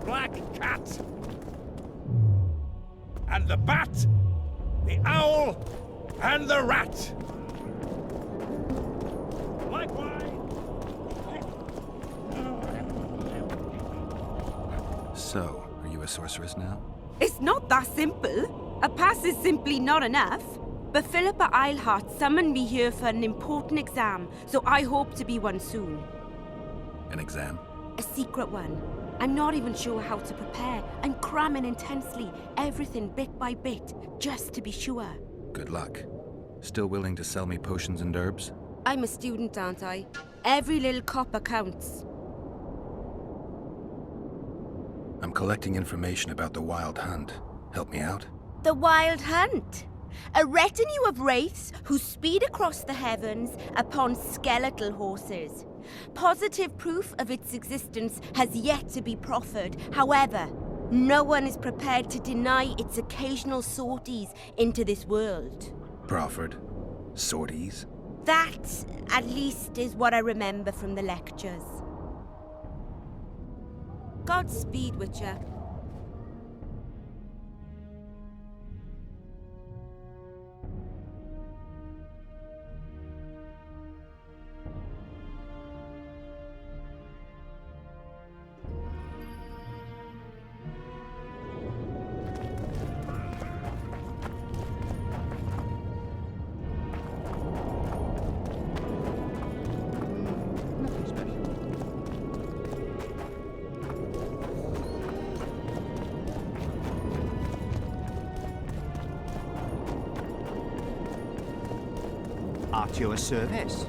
black cat. And the bat, the owl, and the rat. Likewise. So, are you a sorceress now? It's not that simple. A pass is simply not enough. But Philippa Eilhart summoned me here for an important exam, so I hope to be one soon. An exam? A secret one. I'm not even sure how to prepare. I'm cramming intensely, everything bit by bit, just to be sure. Good luck. Still willing to sell me potions and herbs? I'm a student, aren't I? Every little copper counts. I'm collecting information about the Wild Hunt. Help me out? The Wild Hunt. A retinue of wraiths who speed across the heavens upon skeletal horses. Positive proof of its existence has yet to be proffered. However, no one is prepared to deny its occasional sorties into this world. Proffered? Sorties? That, at least, is what I remember from the lectures. Godspeed, Witcher. At your service.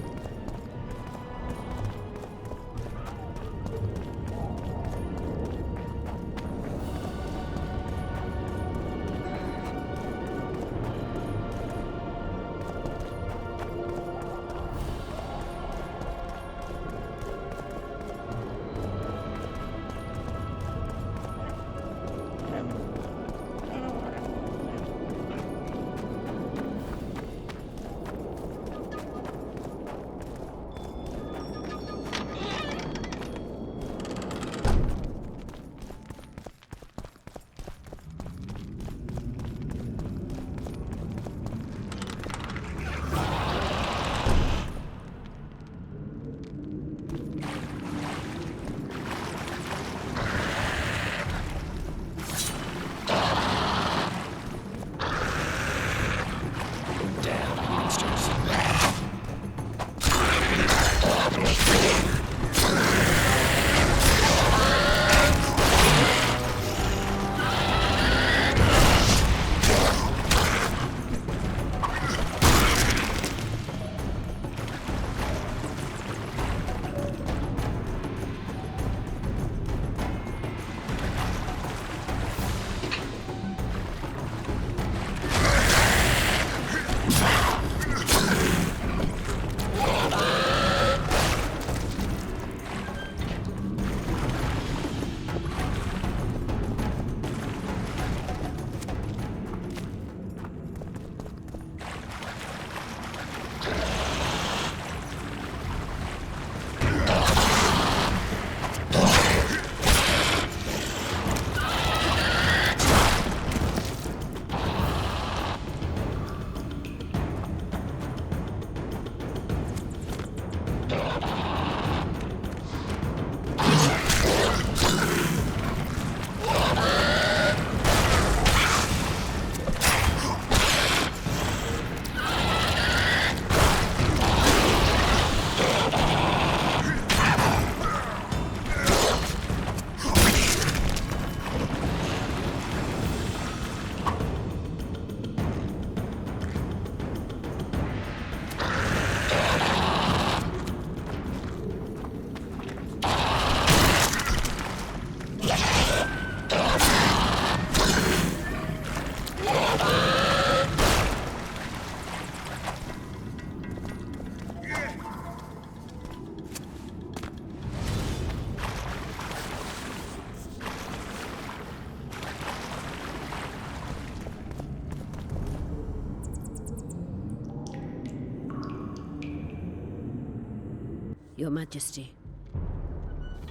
Your Majesty.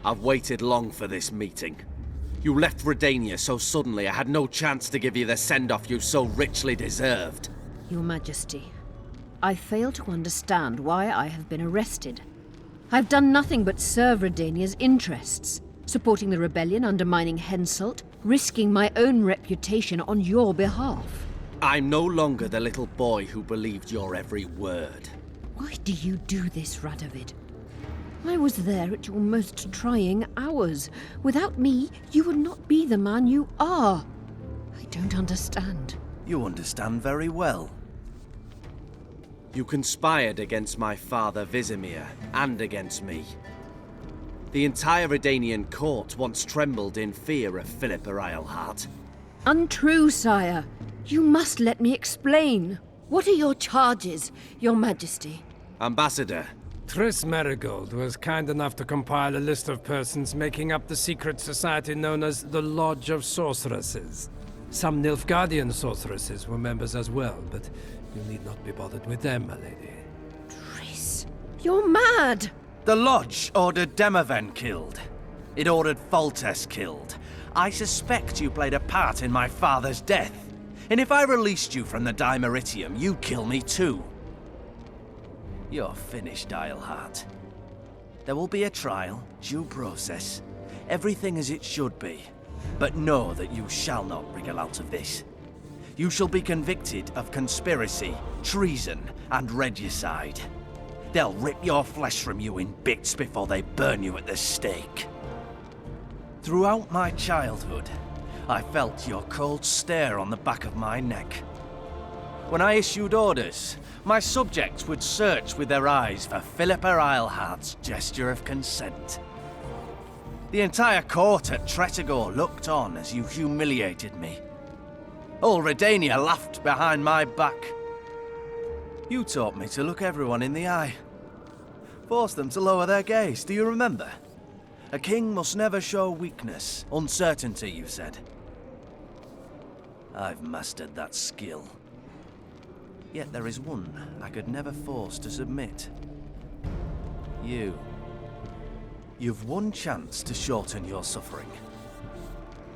I've waited long for this meeting. You left Redania so suddenly I had no chance to give you the send-off you so richly deserved. Your Majesty, I fail to understand why I have been arrested. I've done nothing but serve Redania's interests, supporting the rebellion, undermining Henselt, risking my own reputation on your behalf. I'm no longer the little boy who believed your every word. Why do you do this, Radovid? I was there at your most trying hours. Without me, you would not be the man you are. I don't understand. You understand very well. You conspired against my father Vizimir, and against me. The entire Redanian court once trembled in fear of Philippa Eilhart. Untrue, sire. You must let me explain. What are your charges, your Majesty? Ambassador, Triss Marigold was kind enough to compile a list of persons making up the secret society known as the Lodge of Sorceresses. Some Nilfgaardian sorceresses were members as well, but you need not be bothered with them, my lady. Triss, you're mad! The Lodge ordered Demoven killed. It ordered Foltest killed. I suspect you played a part in my father's death. And if I released you from the Dimeritium, you'd kill me too. You're finished, Eilhart. There will be a trial, due process, everything as it should be. But know that you shall not wriggle out of this. You shall be convicted of conspiracy, treason, and regicide. They'll rip your flesh from you in bits before they burn you at the stake. Throughout my childhood, I felt your cold stare on the back of my neck. When I issued orders, my subjects would search with their eyes for Philippa Eilhart's gesture of consent. The entire court at Tretogor looked on as you humiliated me. All Redania laughed behind my back. You taught me to look everyone in the eye. Forced them to lower their gaze, do you remember? A king must never show weakness, uncertainty, you said. I've mastered that skill. Yet there is one I could never force to submit. You. You've one chance to shorten your suffering.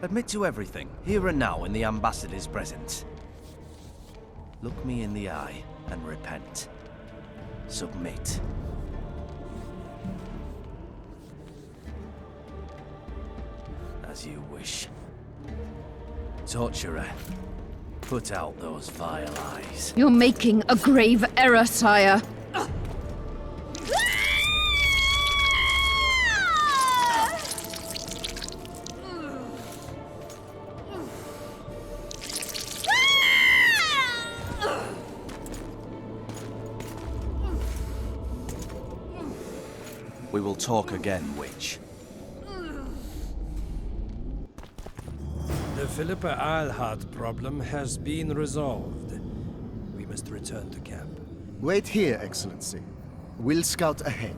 Admit to everything, here and now in the ambassador's presence. Look me in the eye and repent. Submit. As you wish. Torturer, put out those vile eyes. You're making a grave error, sire. We will talk again, witch. The Philippa Eilhart problem has been resolved. We must return to camp. Wait here, Excellency. We'll scout ahead.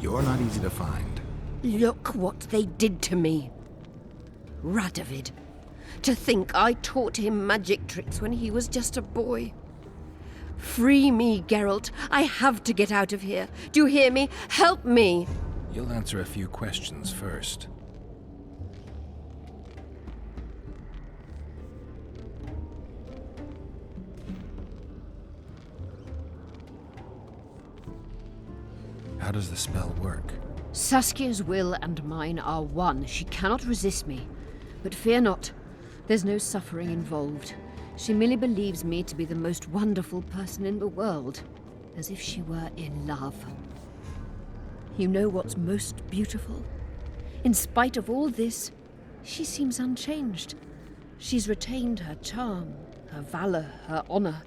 You're not easy to find. Look what they did to me. Radovid. To think I taught him magic tricks when he was just a boy. Free me, Geralt. I have to get out of here. Do you hear me? Help me! You'll answer a few questions first. How does the spell work? Saskia's will and mine are one. She cannot resist me. But fear not. There's no suffering involved. She merely believes me to be the most wonderful person in the world. As if she were in love. You know what's most beautiful? In spite of all this, she seems unchanged. She's retained her charm, her valor, her honor.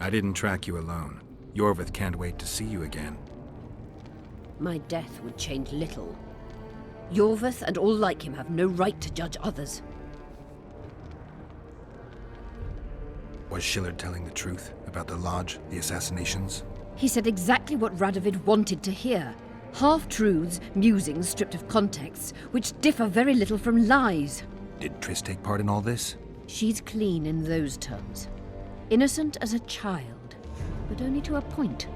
I didn't track you alone. Yorvith can't wait to see you again. My death would change little. Yorvith and all like him have no right to judge others. Was Shillard telling the truth about the Lodge, the assassinations? He said exactly what Radovid wanted to hear. Half-truths, musings stripped of context, which differ very little from lies. Did Triss take part in all this? She's clean in those terms. Innocent as a child, but only to a point.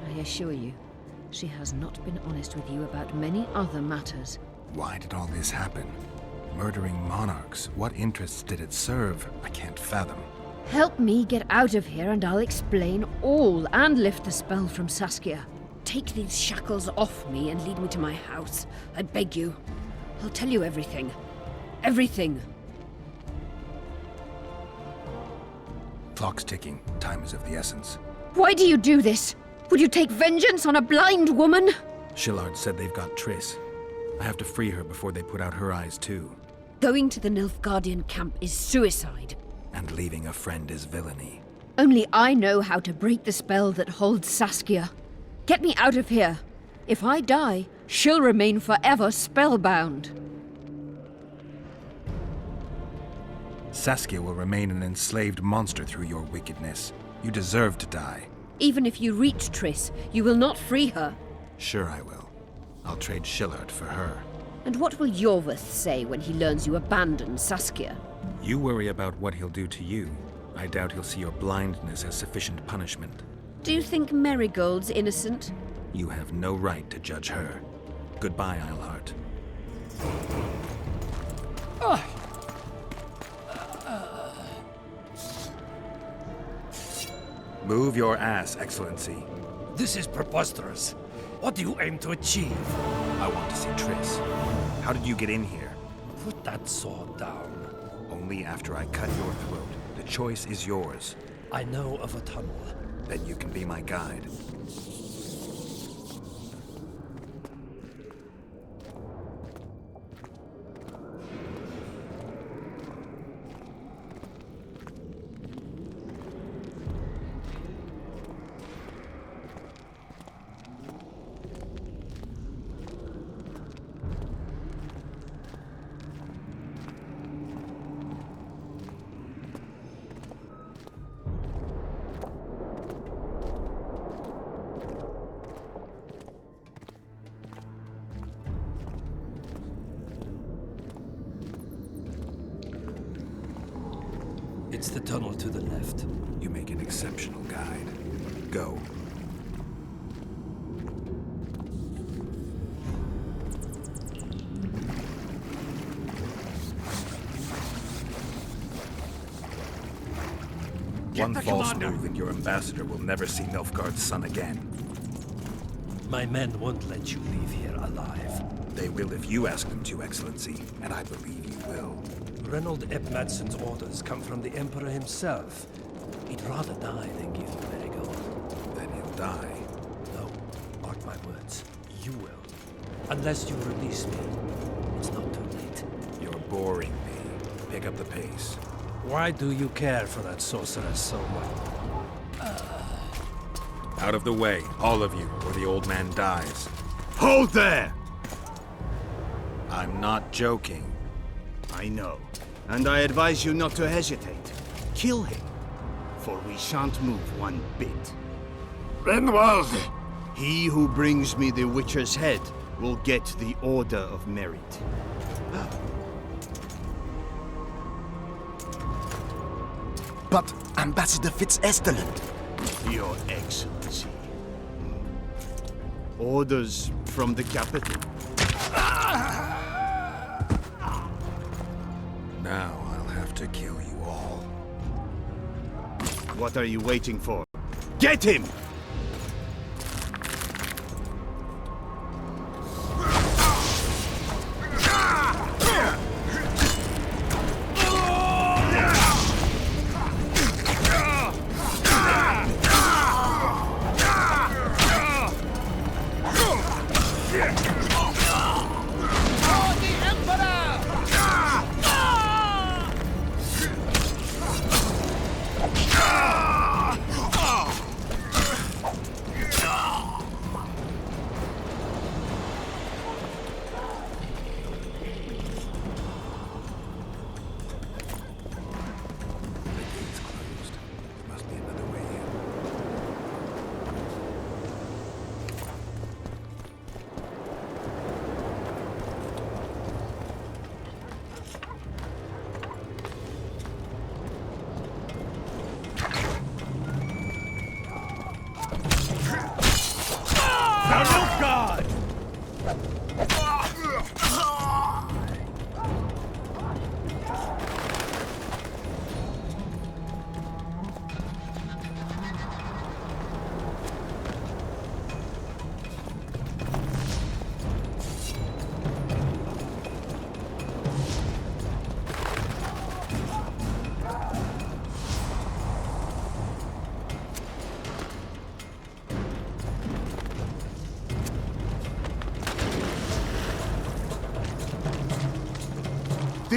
I assure you, she has not been honest with you about many other matters. Why did all this happen? Murdering monarchs, what interests did it serve? I can't fathom. Help me get out of here and I'll explain all and lift the spell from Saskia. Take these shackles off me and lead me to my house. I beg you. I'll tell you everything. Everything. Clock's ticking. Time is of the essence. Why do you do this? Would you take vengeance on a blind woman? Shillard said they've got Triss. I have to free her before they put out her eyes too. Going to the Nilfgaardian camp is suicide. And leaving a friend is villainy. Only I know how to break the spell that holds Saskia. Get me out of here. If I die, she'll remain forever spellbound. Saskia will remain an enslaved monster through your wickedness. You deserve to die. Even if you reach Triss, you will not free her. Sure I will. I'll trade Shillard for her. And what will Yorvith say when he learns you abandon Saskia? You worry about what he'll do to you. I doubt he'll see your blindness as sufficient punishment. Do you think Marigold's innocent? You have no right to judge her. Goodbye, Eilhart. Move your ass, Excellency. This is preposterous. What do you aim to achieve? I want to see Triss. How did you get in here? Put that sword down. Only after I cut your throat. The choice is yours. I know of a tunnel. Then you can be my guide. It's the tunnel to the left. You make an exceptional guide. Go. One false move and your ambassador will never see Nilfgaard's son again. My men won't let you leave here alive. They will if you ask them to, Excellency, and I believe you will. Reynold Ep Madsen's orders come from the Emperor himself. He'd rather die than give you Marigold. Then he'll die. No, mark my words. You will. Unless you release me. It's not too late. You're boring me. Pick up the pace. Why do you care for that sorceress so much? Out of the way, all of you, or the old man dies. Hold there! I'm not joking. I know. And I advise you not to hesitate. Kill him. For we shan't move one bit. Renwald! He who brings me the Witcher's head will get the Order of Merit. But Ambassador Fitz-Esterland. Your Excellency. Orders from the capital. Now I'll have to kill you all. What are you waiting for? Get him!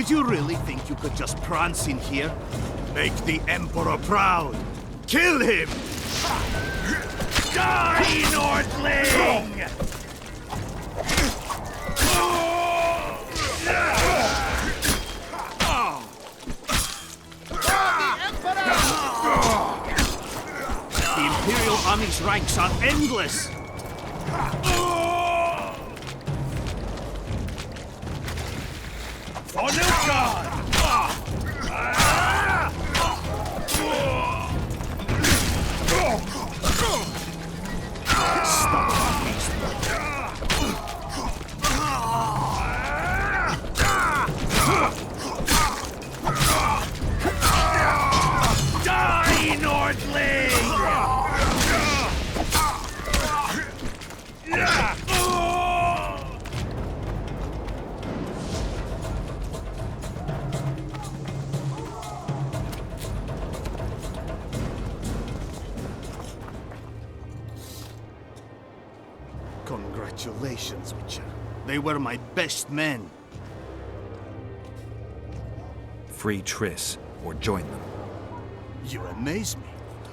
Did you really think you could just prance in here? Make the Emperor proud! Kill him! Die, Nordling! The Imperial Army's ranks are endless! For Nilfgaard! Die, Nordling! Congratulations, Witcher. They were my best men. Free Triss, or join them. You amaze me.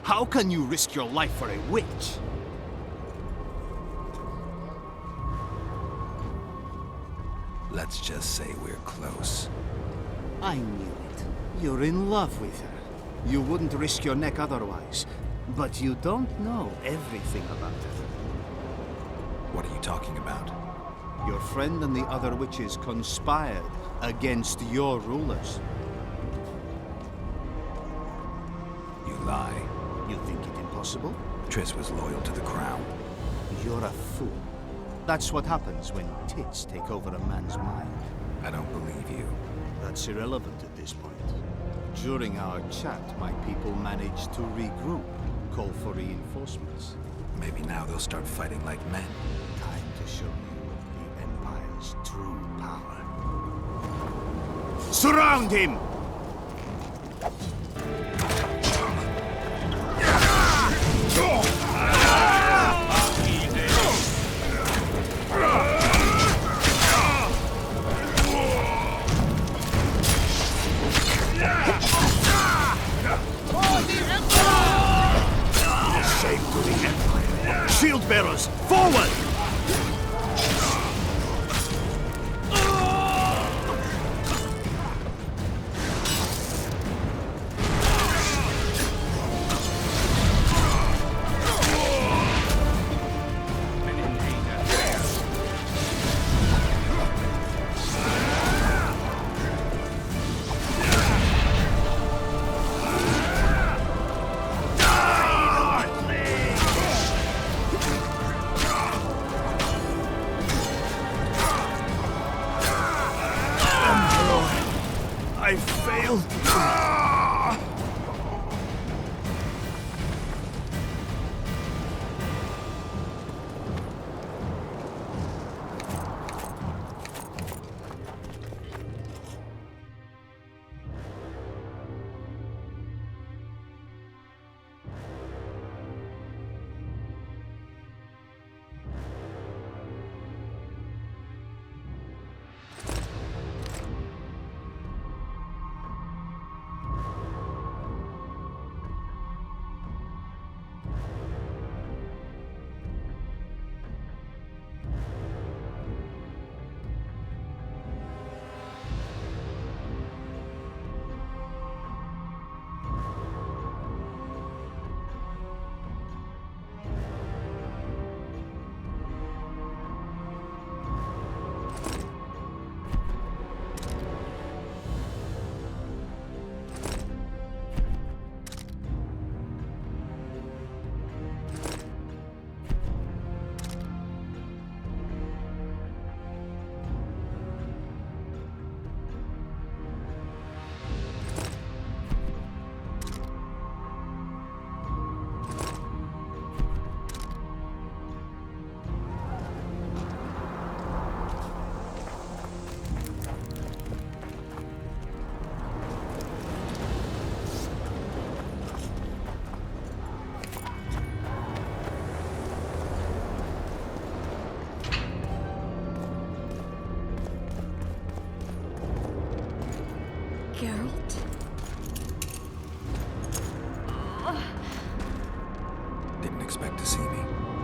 How can you risk your life for a witch? Let's just say we're close. I knew it. You're in love with her. You wouldn't risk your neck otherwise. But you don't know everything about her. What are you talking about? Your friend and the other witches conspired against your rulers. You lie. You think it impossible? Triss was loyal to the crown. You're a fool. That's what happens when tits take over a man's mind. I don't believe you. That's irrelevant at this point. During our chat, my people managed to regroup, call for reinforcements. Maybe now they'll start fighting like men. Time to show you the Empire's true power. Surround him! Shame to the Empire. Shield bearers, forward! I failed.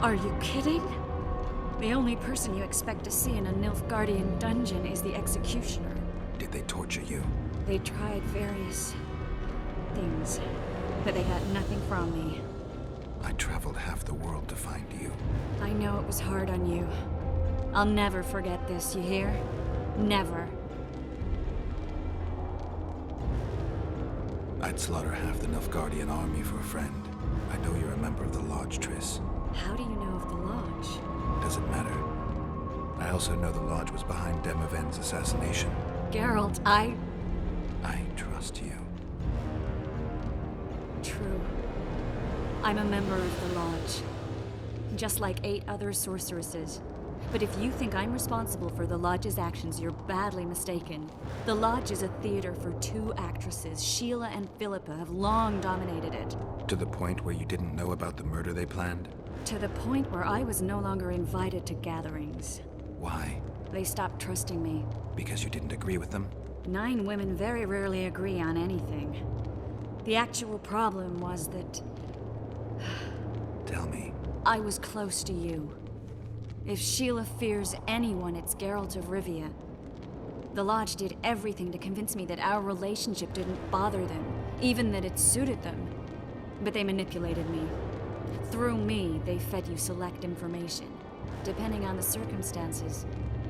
Are you kidding? The only person you expect to see in a Nilfgaardian dungeon is the executioner. Did they torture you? They tried various things, but they got nothing from me. I traveled half the world to find you. I know it was hard on you. I'll never forget this, you hear? Never. I'd slaughter half the Nilfgaardian army for a friend. I know you're a member of the Lodge, Triss. How do you know of the Lodge? Does it matter? I also know the Lodge was behind Demaven's assassination. Geralt, I trust you. True. I'm a member of the Lodge. Just like 8 other sorceresses. But if you think I'm responsible for the Lodge's actions, you're badly mistaken. The Lodge is a theater for 2 actresses. Sheila and Philippa have long dominated it. To the point where you didn't know about the murder they planned? To the point where I was no longer invited to gatherings. Why? They stopped trusting me. Because you didn't agree with them? 9 women very rarely agree on anything. The actual problem was that... Tell me. I was close to you. If Sheila fears anyone, it's Geralt of Rivia. The Lodge did everything to convince me that our relationship didn't bother them, even that it suited them. But they manipulated me. Through me, they fed you select information. Depending on the circumstances,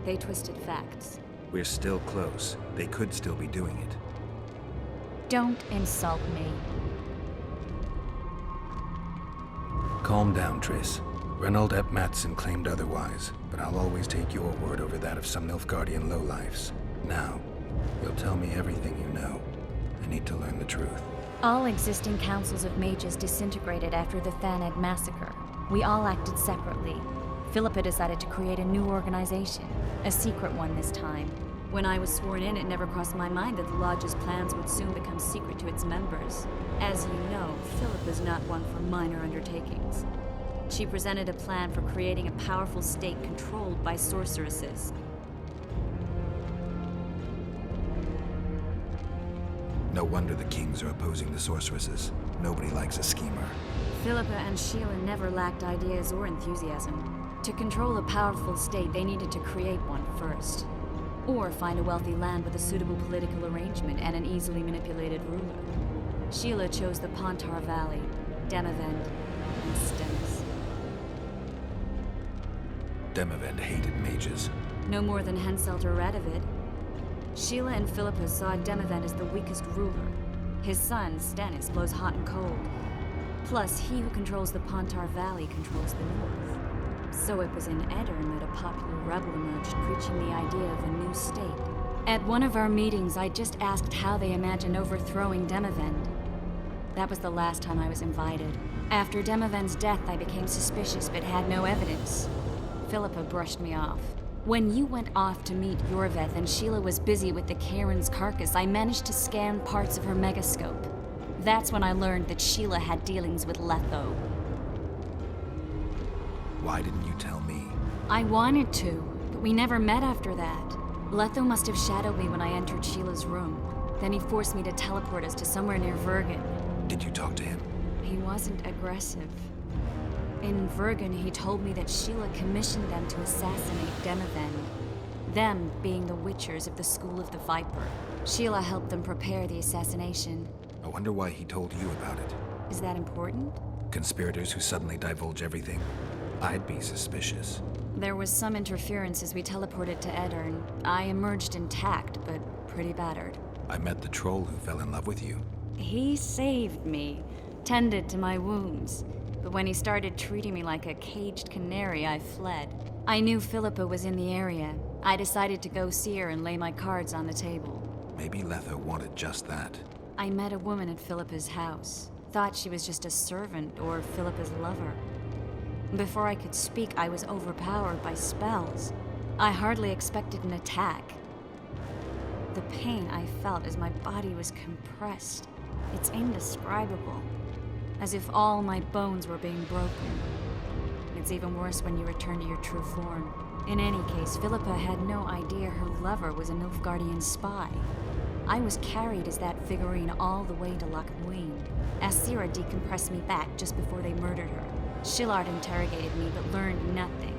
they twisted facts. We're still close. They could still be doing it. Don't insult me. Calm down, Triss. Reynold Ep Matson claimed otherwise, but I'll always take your word over that of some Nilfgaardian lowlifes. Now, you'll tell me everything you know. I need to learn the truth. All existing councils of mages disintegrated after the Thaned massacre. We all acted separately. Philippa decided to create a new organization, a secret one this time. When I was sworn in, it never crossed my mind that the Lodge's plans would soon become secret to its members. As you know, Philippa's not one for minor undertakings. She presented a plan for creating a powerful state controlled by sorceresses. No wonder the kings are opposing the sorceresses. Nobody likes a schemer. Philippa and Sheila never lacked ideas or enthusiasm. To control a powerful state, they needed to create one first. Or find a wealthy land with a suitable political arrangement and an easily manipulated ruler. Sheila chose the Pontar Valley, Demavend, and Stennis. Demavend hated mages. No more than Henselt or Radovid. Sheila and Philippa saw Demavend as the weakest ruler. His son, Stennis, blows hot and cold. Plus, he who controls the Pontar Valley controls the north. So it was in Edirn that a popular rebel emerged, preaching the idea of a new state. At one of our meetings, I just asked how they imagined overthrowing Demavend. That was the last time I was invited. After Demavend's death, I became suspicious but had no evidence. Philippa brushed me off. When you went off to meet Yorveth and Sheila was busy with the Karen's carcass, I managed to scan parts of her megascope. That's when I learned that Sheila had dealings with Letho. Why didn't you tell me? I wanted to, but we never met after that. Letho must have shadowed me when I entered Sheila's room. Then he forced me to teleport us to somewhere near Vergen. Did you talk to him? He wasn't aggressive. In Vergen, he told me that Sheila commissioned them to assassinate Demavend. Them being the Witchers of the School of the Viper. Sheila helped them prepare the assassination. I wonder why he told you about it. Is that important? Conspirators who suddenly divulge everything. I'd be suspicious. There was some interference as we teleported to Edirn. I emerged intact, but pretty battered. I met the troll who fell in love with you. He saved me, tended to my wounds. But when he started treating me like a caged canary, I fled. I knew Philippa was in the area. I decided to go see her and lay my cards on the table. Maybe Letho wanted just that. I met a woman at Philippa's house. Thought she was just a servant or Philippa's lover. Before I could speak, I was overpowered by spells. I hardly expected an attack. The pain I felt as my body was compressed. It's indescribable. As if all my bones were being broken. It's even worse when you return to your true form. In any case, Philippa had no idea her lover was a Nilfgaardian spy. I was carried as that figurine all the way to Loch Muin. Asira decompressed me back just before they murdered her. Shillard interrogated me but learned nothing.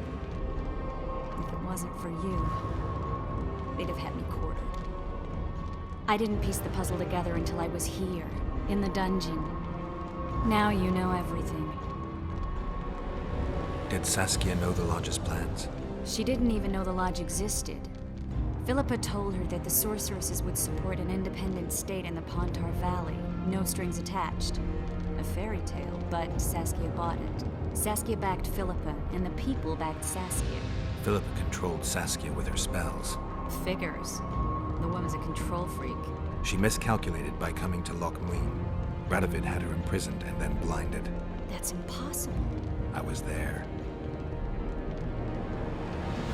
If it wasn't for you, they'd have had me quartered. I didn't piece the puzzle together until I was here, in the dungeon. Now you know everything. Did Saskia know the Lodge's plans? She didn't even know the Lodge existed. Philippa told her that the sorceresses would support an independent state in the Pontar Valley, no strings attached. A fairy tale, but Saskia bought it. Saskia backed Philippa, and the people backed Saskia. Philippa controlled Saskia with her spells. Figures. The woman's a control freak. She miscalculated by coming to Loch Muin. Radovid had her imprisoned and then blinded. That's impossible. I was there.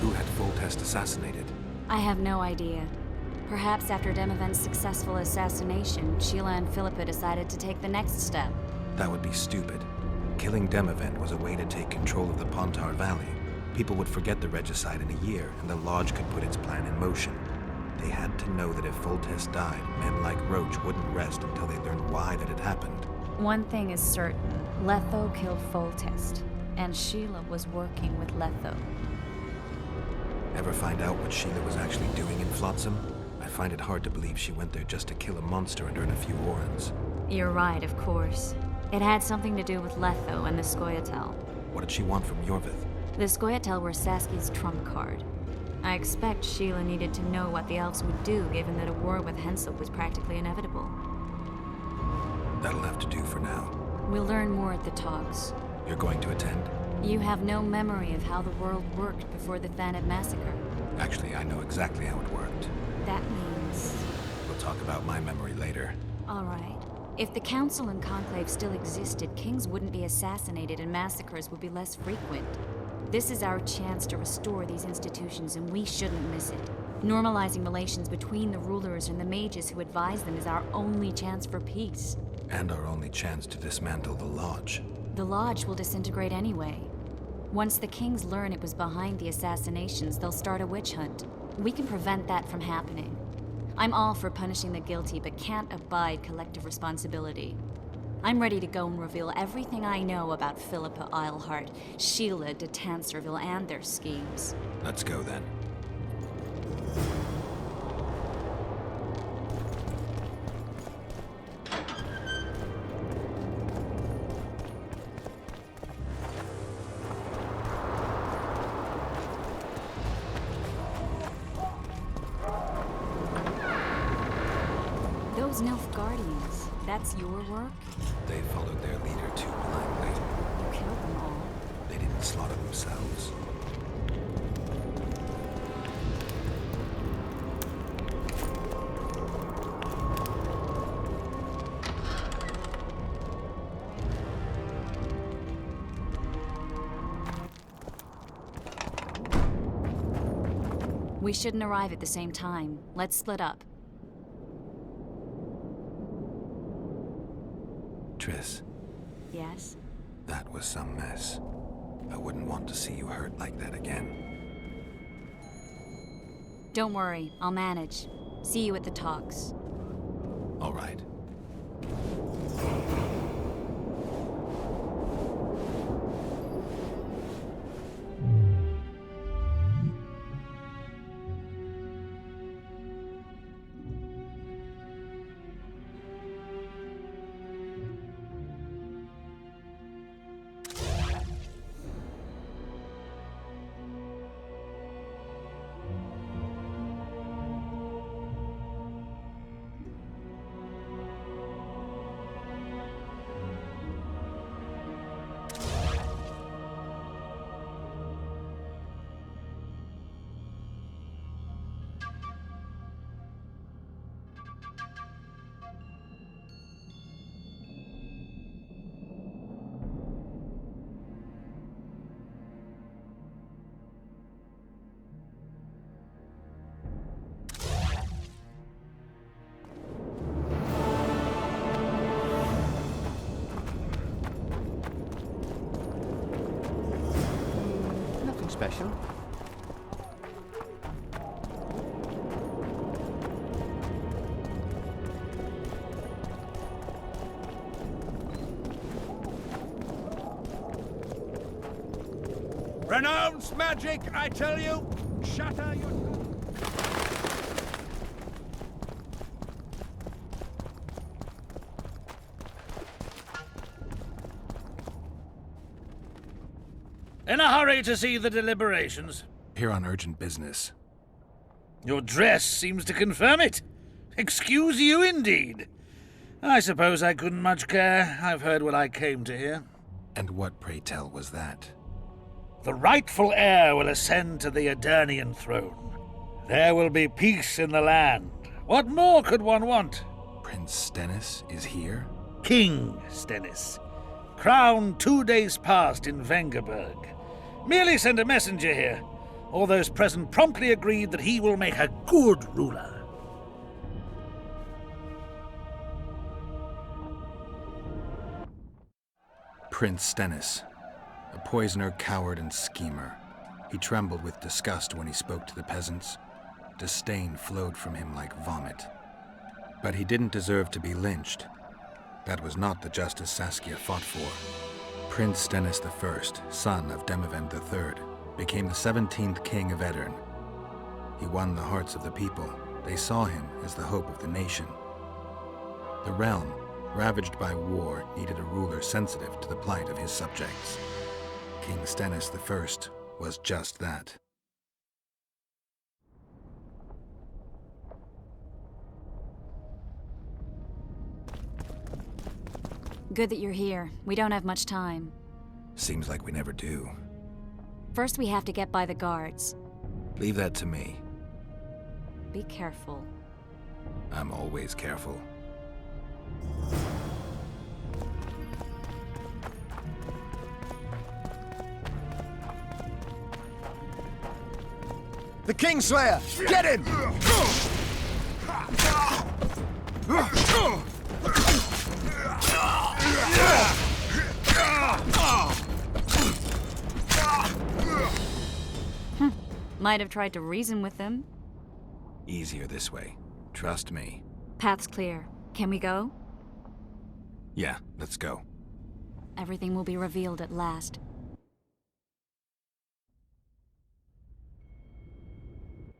Who had Foltest assassinated? I have no idea. Perhaps after Demavend's successful assassination, Sheila and Philippa decided to take the next step. That would be stupid. Killing Demavend was a way to take control of the Pontar Valley. People would forget the regicide in a year, and the Lodge could put its plan in motion. They had to know that if Foltest died, men like Roach wouldn't rest until they learned why that had happened. One thing is certain. Letho killed Foltest, and Sheila was working with Letho. Ever find out what Sheila was actually doing in Flotsam? I find it hard to believe she went there just to kill a monster and earn a few orans. You're right, of course. It had something to do with Letho and the Scoia'tael. What did she want from Yorvith? The Scoia'tael were Saskia's trump card. I expect Sheila needed to know what the elves would do, given that a war with Hensel was practically inevitable. That'll have to do for now. We'll learn more at the talks. You're going to attend? You have no memory of how the world worked before the Thanid massacre. Actually, I know exactly how it worked. That means... We'll talk about my memory later. All right. If the Council and Conclave still existed, kings wouldn't be assassinated and massacres would be less frequent. This is our chance to restore these institutions, and we shouldn't miss it. Normalizing relations between the rulers and the mages who advise them is our only chance for peace. And our only chance to dismantle the Lodge. The Lodge will disintegrate anyway. Once the kings learn it was behind the assassinations, they'll start a witch hunt. We can prevent that from happening. I'm all for punishing the guilty, but can't abide collective responsibility. I'm ready to go and reveal everything I know about Philippa Eilhart, Sheila de Tanserville, and their schemes. Let's go then. Those Nilfgaardians, that's your work? They followed their leader too blindly. You killed them all. They didn't slaughter themselves. We shouldn't arrive at the same time. Let's split up. Triss, Yes? that was some mess. I wouldn't want to see you hurt like that again. Don't worry, I'll manage. See you at the talks. All right. Special? Renounce magic, I tell you! Shatter your... In a hurry to see the deliberations? Here on urgent business. Your dress seems to confirm it. Excuse you indeed. I suppose I couldn't much care. I've heard what I came to hear. And what, pray tell, was that? The rightful heir will ascend to the Eternian throne. There will be peace in the land. What more could one want? Prince Stennis is here? King Stennis. Crowned 2 days past in Vengerberg. Merely send a messenger here. All those present promptly agreed that he will make a good ruler. Prince Stennis. A poisoner, coward, and schemer. He trembled with disgust when he spoke to the peasants. Disdain flowed from him like vomit. But he didn't deserve to be lynched. That was not the justice Saskia fought for. Prince Stennis I, son of Demavend III, became the 17th king of Edirn. He won the hearts of the people. They saw him as the hope of the nation. The realm, ravaged by war, needed a ruler sensitive to the plight of his subjects. King Stennis I was just that. Good that you're here. We don't have much time. Seems like we never do. First, we have to get by the guards. Leave that to me. Be careful. I'm always careful. The Kingslayer! Get him! Might have tried to reason with them. Easier this way. Trust me. Path's clear. Can we go? Yeah, let's go. Everything will be revealed at last.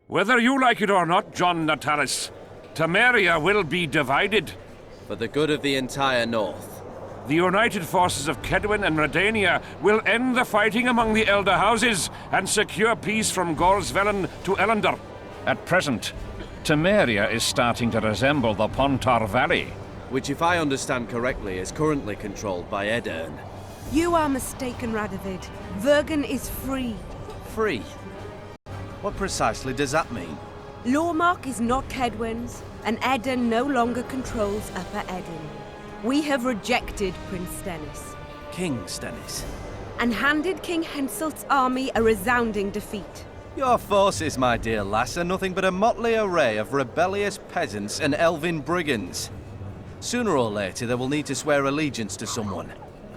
Whether you like it or not, John Natalis, Temeria will be divided. For the good of the entire North. The united forces of Kedwin and Redania will end the fighting among the Elder Houses and secure peace from Gorsvelen to Ellender. At present, Temeria is starting to resemble the Pontar Valley. Which, if I understand correctly, is currently controlled by Edirn. You are mistaken, Radovid. Vergen is free. Free? What precisely does that mean? Lawmark is not Kedwin's, and Edirn no longer controls Upper Edirn. We have rejected Prince Stennis. King Stennis? And handed King Henselt's army a resounding defeat. Your forces, my dear lass, are nothing but a motley array of rebellious peasants and elven brigands. Sooner or later, they will need to swear allegiance to someone,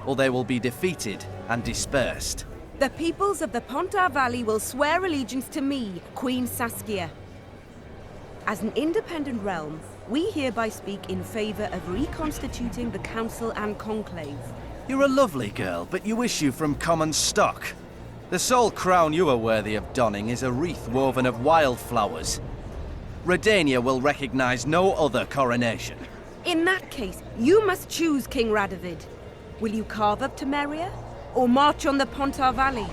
or they will be defeated and dispersed. The peoples of the Pontar Valley will swear allegiance to me, Queen Saskia. As an independent realm, we hereby speak in favor of reconstituting the Council and Conclave. You're a lovely girl, but you issue from common stock. The sole crown you are worthy of donning is a wreath woven of wildflowers. Redania will recognize no other coronation. In that case, you must choose, King Radovid. Will you carve up Temeria, or march on the Pontar Valley?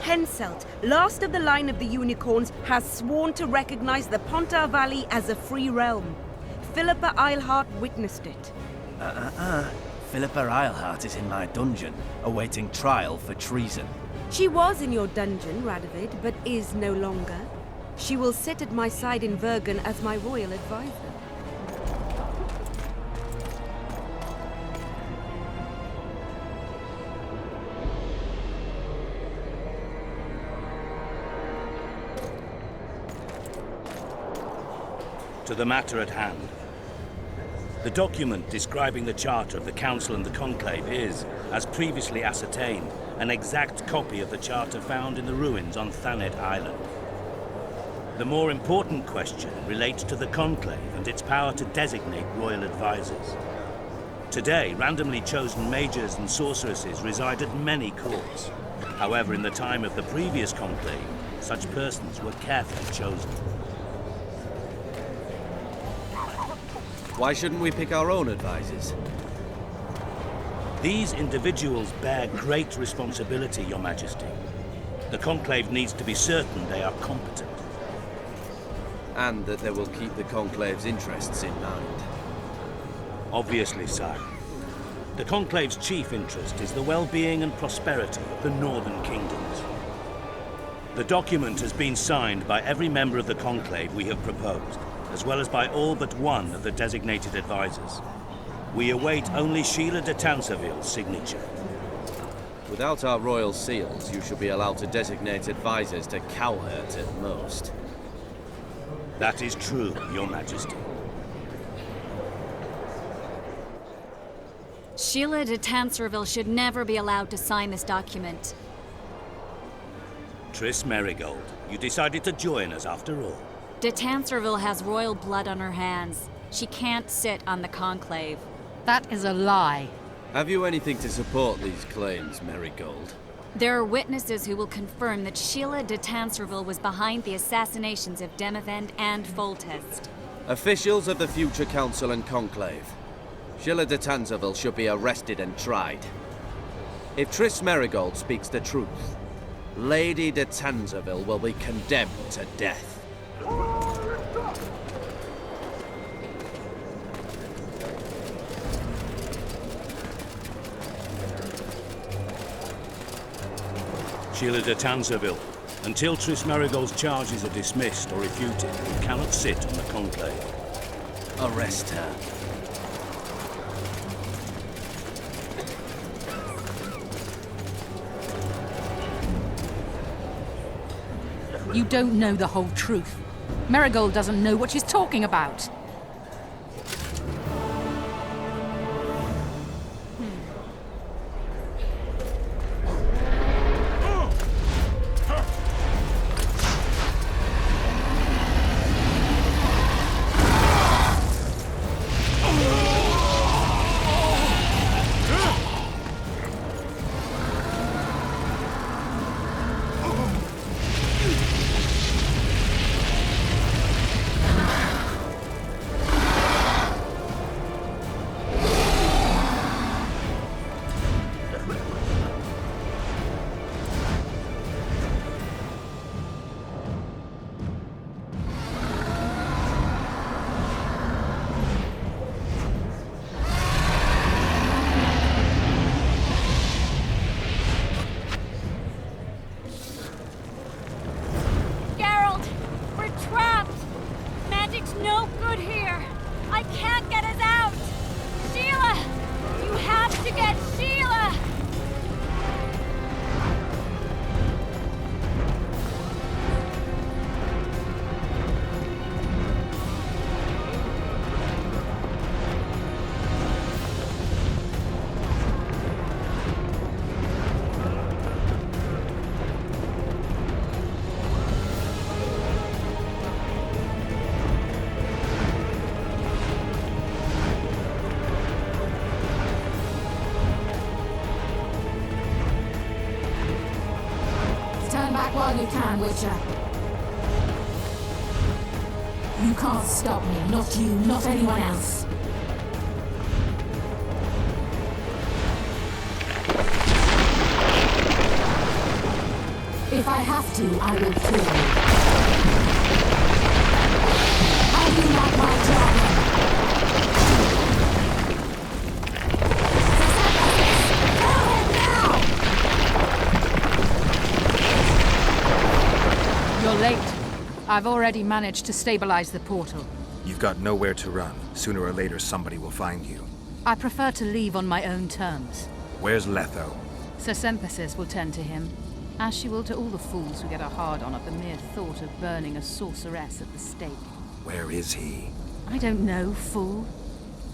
Henselt, last of the line of the Unicorns, has sworn to recognize the Pontar Valley as a free realm. Philippa Eilhart witnessed it. Philippa Eilhart is in my dungeon, awaiting trial for treason. She was in your dungeon, Radovid, but is no longer. She will sit at my side in Vergen as my royal advisor. To the matter at hand. The document describing the charter of the Council and the Conclave is, as previously ascertained, an exact copy of the charter found in the ruins on Thanet Island. The more important question relates to the Conclave and its power to designate royal advisors. Today, randomly chosen mages and sorceresses reside at many courts. However, in the time of the previous conclave, such persons were carefully chosen. Why shouldn't we pick our own advisors? These individuals bear great responsibility, Your Majesty. The conclave needs to be certain they are competent. And that they will keep the conclave's interests in mind. Obviously, sire. The conclave's chief interest is the well-being and prosperity of the northern kingdoms. The document has been signed by every member of the conclave we have proposed, as well as by all but one of the designated advisors. We await only Sheila de Tanserville's signature. Without our royal seals, you should be allowed to designate advisors to cowherd at most. That is true, Your Majesty. Sheila de Tanserville should never be allowed to sign this document. Triss Merigold, you decided to join us after all. De Tanserville has royal blood on her hands. She can't sit on the conclave. That is a lie. Have you anything to support these claims, Merigold? There are witnesses who will confirm that Sheila de Tanserville was behind the assassinations of Demavend and Foltest. Officials of the future council and conclave. Sheila de Tanserville should be arrested and tried. If Triss Merigold speaks the truth, Lady de Tanserville will be condemned to death. Sheila de Tanserville, until Triss Merigold's charges are dismissed or refuted, you cannot sit on the conclave. Arrest her. You don't know the whole truth. Merigold doesn't know what she's talking about. While you can, Witcher. You can't stop me. Not you, not anyone else. If I have to, I will kill you. How do you like my dragon? You're late. I've already managed to stabilize the portal. You've got nowhere to run. Sooner or later, somebody will find you. I prefer to leave on my own terms. Where's Letho? Sir Synthesis will tend to him, as she will to all the fools who get a hard-on at the mere thought of burning a sorceress at the stake. Where is he? I don't know, fool.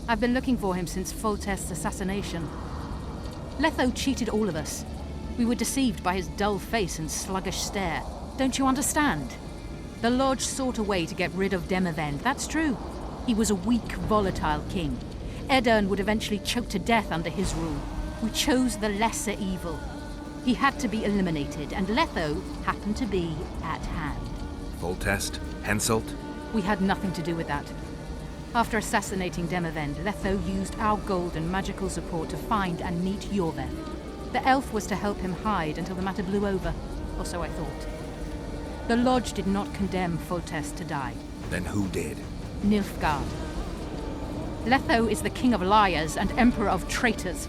I've been looking for him since Foltest's assassination. Letho cheated all of us. We were deceived by his dull face and sluggish stare. Don't you understand? The Lodge sought a way to get rid of Demavend, that's true. He was a weak, volatile king. Edirn would eventually choke to death under his rule. We chose the lesser evil. He had to be eliminated, and Letho happened to be at hand. Foltest? Henselt? We had nothing to do with that. After assassinating Demavend, Letho used our gold and magical support to find and meet Yorveth. The elf was to help him hide until the matter blew over, or so I thought. The Lodge did not condemn Foltest to die. Then who did? Nilfgaard. Letho is the king of liars and emperor of traitors.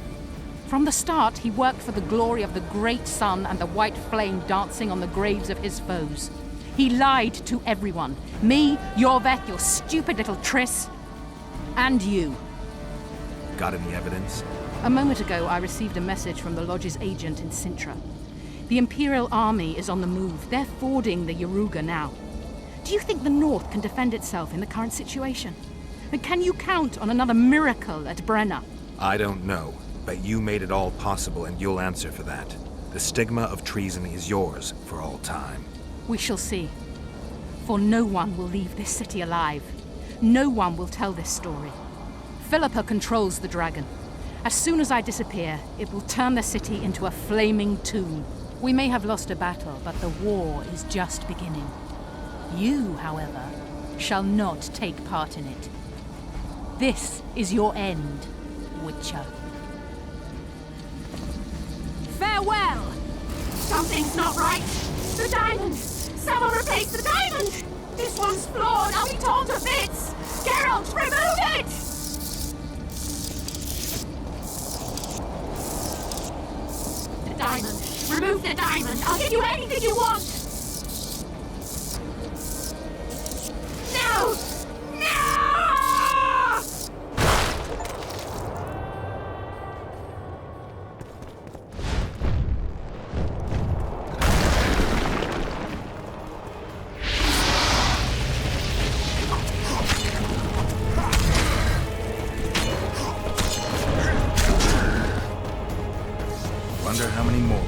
From the start, he worked for the glory of the great sun and the white flame dancing on the graves of his foes. He lied to everyone. Me, Yorveth, your stupid little Triss, and you. Got any evidence? A moment ago, I received a message from the Lodge's agent in Sintra. The Imperial Army is on the move. They're fording the Yaruga now. Do you think the North can defend itself in the current situation? And can you count on another miracle at Brenna? I don't know, but you made it all possible and you'll answer for that. The stigma of treason is yours for all time. We shall see. For no one will leave this city alive. No one will tell this story. Philippa controls the dragon. As soon as I disappear, it will turn the city into a flaming tomb. We may have lost a battle, but the war is just beginning. You, however, shall not take part in it. This is your end, Witcher. Farewell! Something's not right! The diamond! Someone replace the diamond! This one's flawed! I'll be torn to bits! Geralt, remove it! The diamond! Remove the diamond! I'll give you anything you want! No! No! Wonder how many more.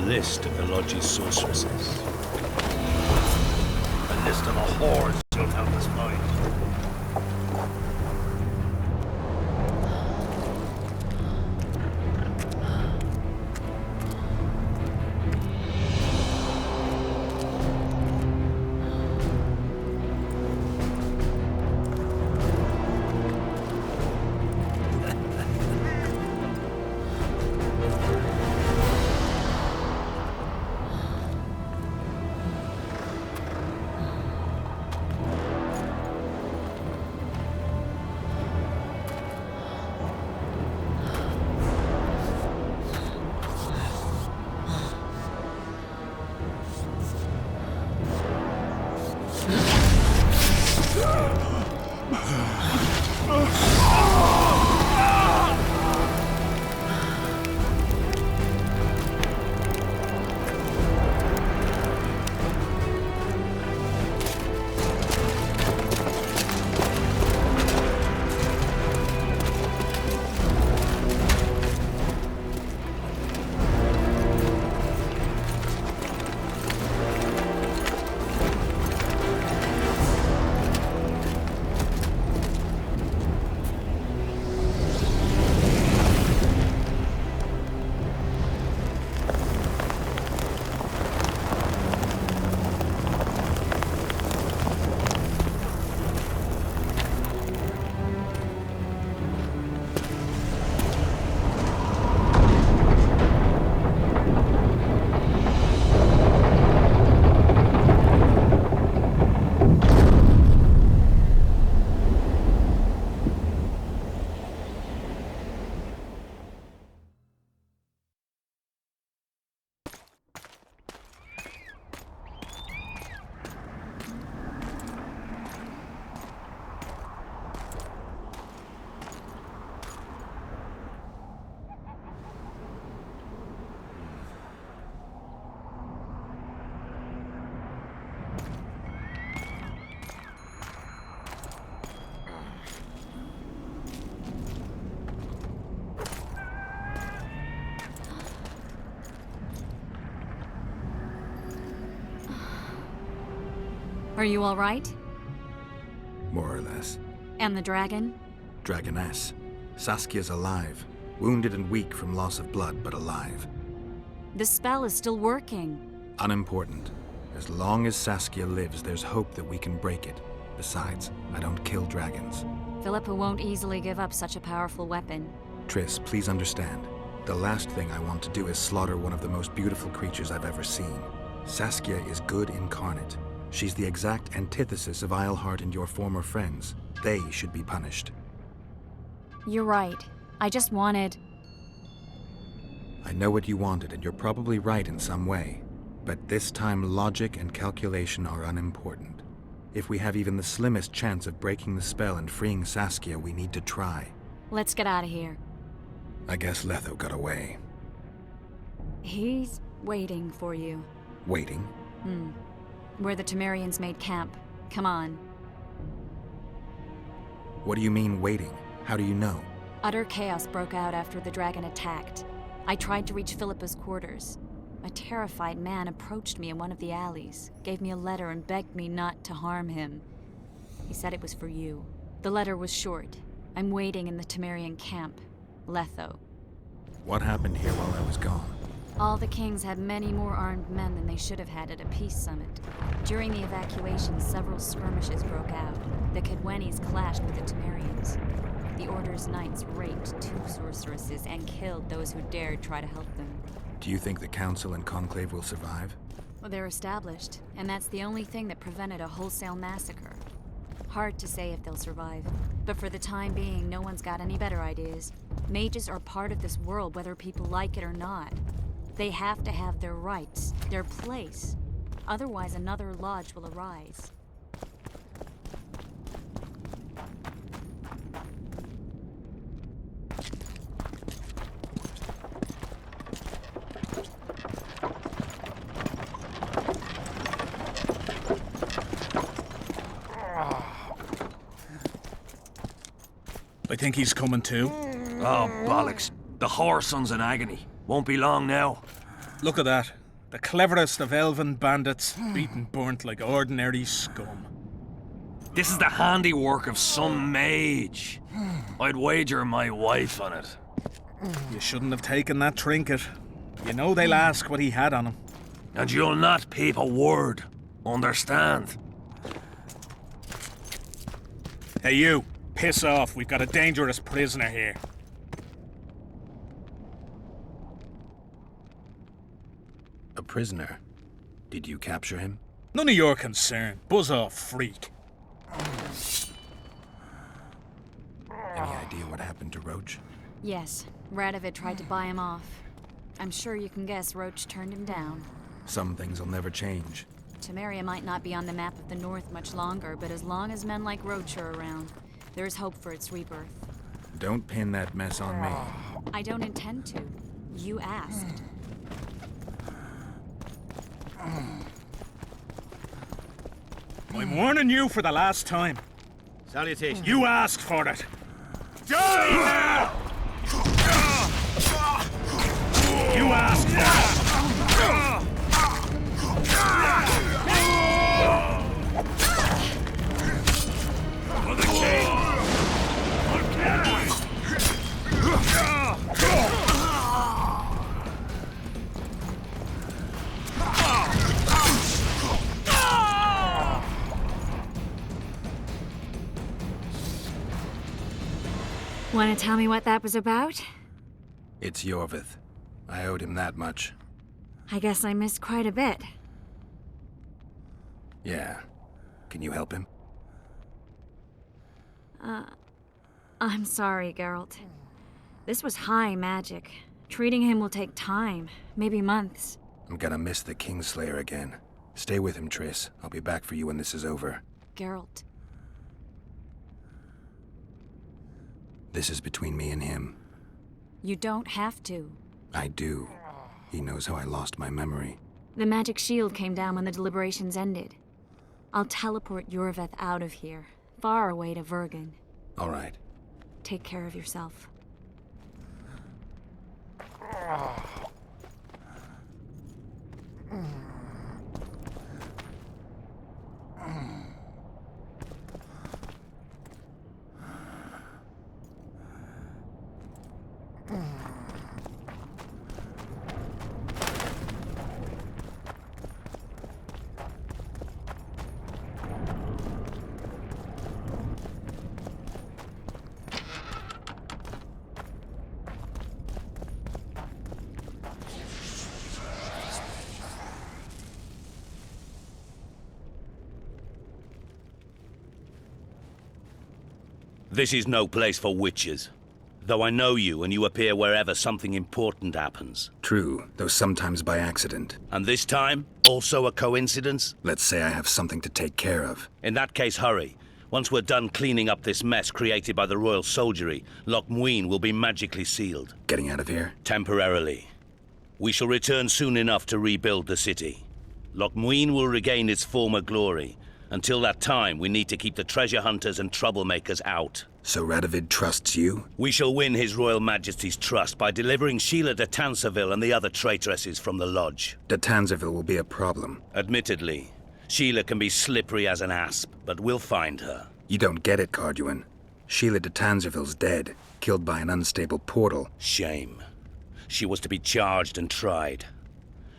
list of the Lodge's sorceresses. A list of the hordes you'll help us find. Are you all right? More or less. And the dragon? Dragoness. Saskia's alive. Wounded and weak from loss of blood, but alive. The spell is still working. Unimportant. As long as Saskia lives, there's hope that we can break it. Besides, I don't kill dragons. Philippa won't easily give up such a powerful weapon. Triss, please understand. The last thing I want to do is slaughter one of the most beautiful creatures I've ever seen. Saskia is good incarnate. She's the exact antithesis of Eilhart and your former friends. They should be punished. You're right. I just wanted... I know what you wanted, and you're probably right in some way. But this time, logic and calculation are unimportant. If we have even the slimmest chance of breaking the spell and freeing Saskia, we need to try. Let's get out of here. I guess Letho got away. He's waiting for you. Waiting? Where the Temerians made camp. Come on. What do you mean, waiting? How do you know? Utter chaos broke out after the dragon attacked. I tried to reach Philippa's quarters. A terrified man approached me in one of the alleys, gave me a letter and begged me not to harm him. He said it was for you. The letter was short. I'm waiting in the Temerian camp. Letho. What happened here while I was gone? All the kings had many more armed men than they should have had at a peace summit. During the evacuation, several skirmishes broke out. The Cadwenis clashed with the Temerians. The Order's knights raped 2 sorceresses and killed those who dared try to help them. Do you think the Council and Conclave will survive? Well, they're established, and that's the only thing that prevented a wholesale massacre. Hard to say if they'll survive, but for the time being, no one's got any better ideas. Mages are part of this world, whether people like it or not. They have to have their rights, their place. Otherwise, another lodge will arise. I think he's coming too. Oh, bollocks. The whoreson's in agony. Won't be long now. Look at that. The cleverest of elven bandits, beaten burnt like ordinary scum. This is the handiwork of some mage. I'd wager my wife on it. You shouldn't have taken that trinket. You know they'll ask what he had on him. And you'll not peep a word. Understand? Hey you, piss off. We've got a dangerous prisoner here. A prisoner? Did you capture him? None of your concern. Buzz off, freak. Any idea what happened to Roach? Yes, Radovid tried to buy him off. I'm sure you can guess Roach turned him down. Some things will never change. Temeria might not be on the map of the North much longer, but as long as men like Roach are around, there is hope for its rebirth. Don't pin that mess on me. I don't intend to. You asked. I'm warning you for the last time. Salutations. You asked for it. Die! You asked for it. For the king! Want to tell me what that was about? It's Yorvith. I owed him that much. I guess I missed quite a bit. Yeah. Can you help him? I'm sorry, Geralt. This was high magic. Treating him will take time, maybe months. I'm gonna miss the Kingslayer again. Stay with him, Triss. I'll be back for you when this is over. Geralt. This is between me and him. You don't have to. I do. He knows how I lost my memory. The magic shield came down when the deliberations ended. I'll teleport Yorveth out of here, far away to Vergen. All right. Take care of yourself. This is no place for witches. Though I know you and you appear wherever something important happens. True, though sometimes by accident. And this time, also a coincidence? Let's say I have something to take care of. In that case, hurry. Once we're done cleaning up this mess created by the royal soldiery, Loch Muin will be magically sealed. Getting out of here? Temporarily. We shall return soon enough to rebuild the city. Loch Muin will regain its former glory. Until that time, we need to keep the treasure hunters and troublemakers out. So Radovid trusts you? We shall win His Royal Majesty's trust by delivering Sheila de Tanserville and the other traitresses from the lodge. De Tanserville will be a problem. Admittedly, Sheila can be slippery as an asp, but we'll find her. You don't get it, Carduin. Sheila de Tanserville's dead, killed by an unstable portal. Shame. She was to be charged and tried.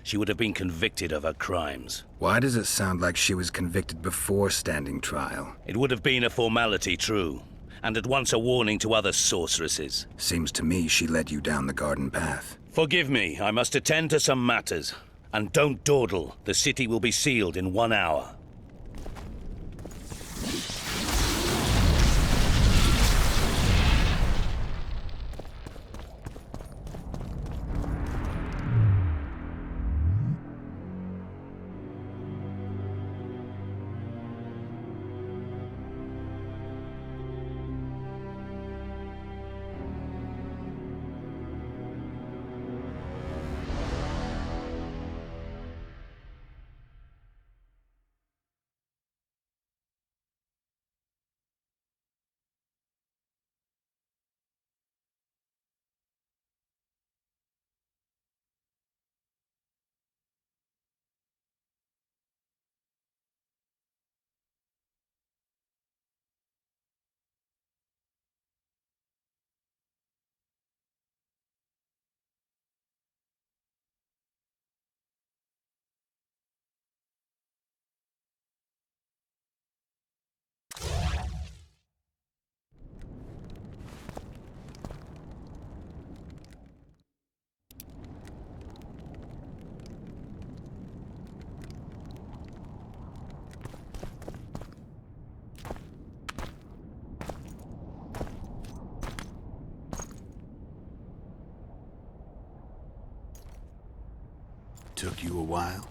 She would have been convicted of her crimes. Why does it sound like she was convicted before standing trial? It would have been a formality, true, and at once a warning to other sorceresses. Seems to me she led you down the garden path. Forgive me, I must attend to some matters. And don't dawdle, the city will be sealed in 1 hour. Took you a while?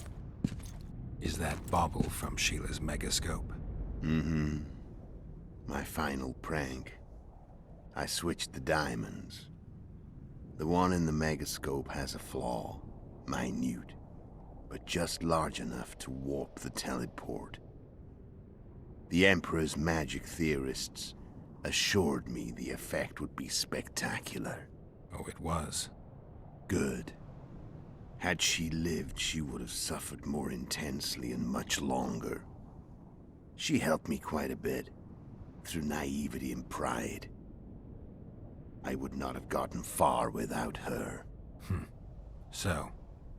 Is that bauble from Sheila's megascope? Mm-hmm. My final prank. I switched the diamonds. The one in the megascope has a flaw. Minute. But just large enough to warp the teleport. The Emperor's magic theorists assured me the effect would be spectacular. Oh, it was. Good. Had she lived, she would have suffered more intensely and much longer. She helped me quite a bit, through naivety and pride. I would not have gotten far without her. So,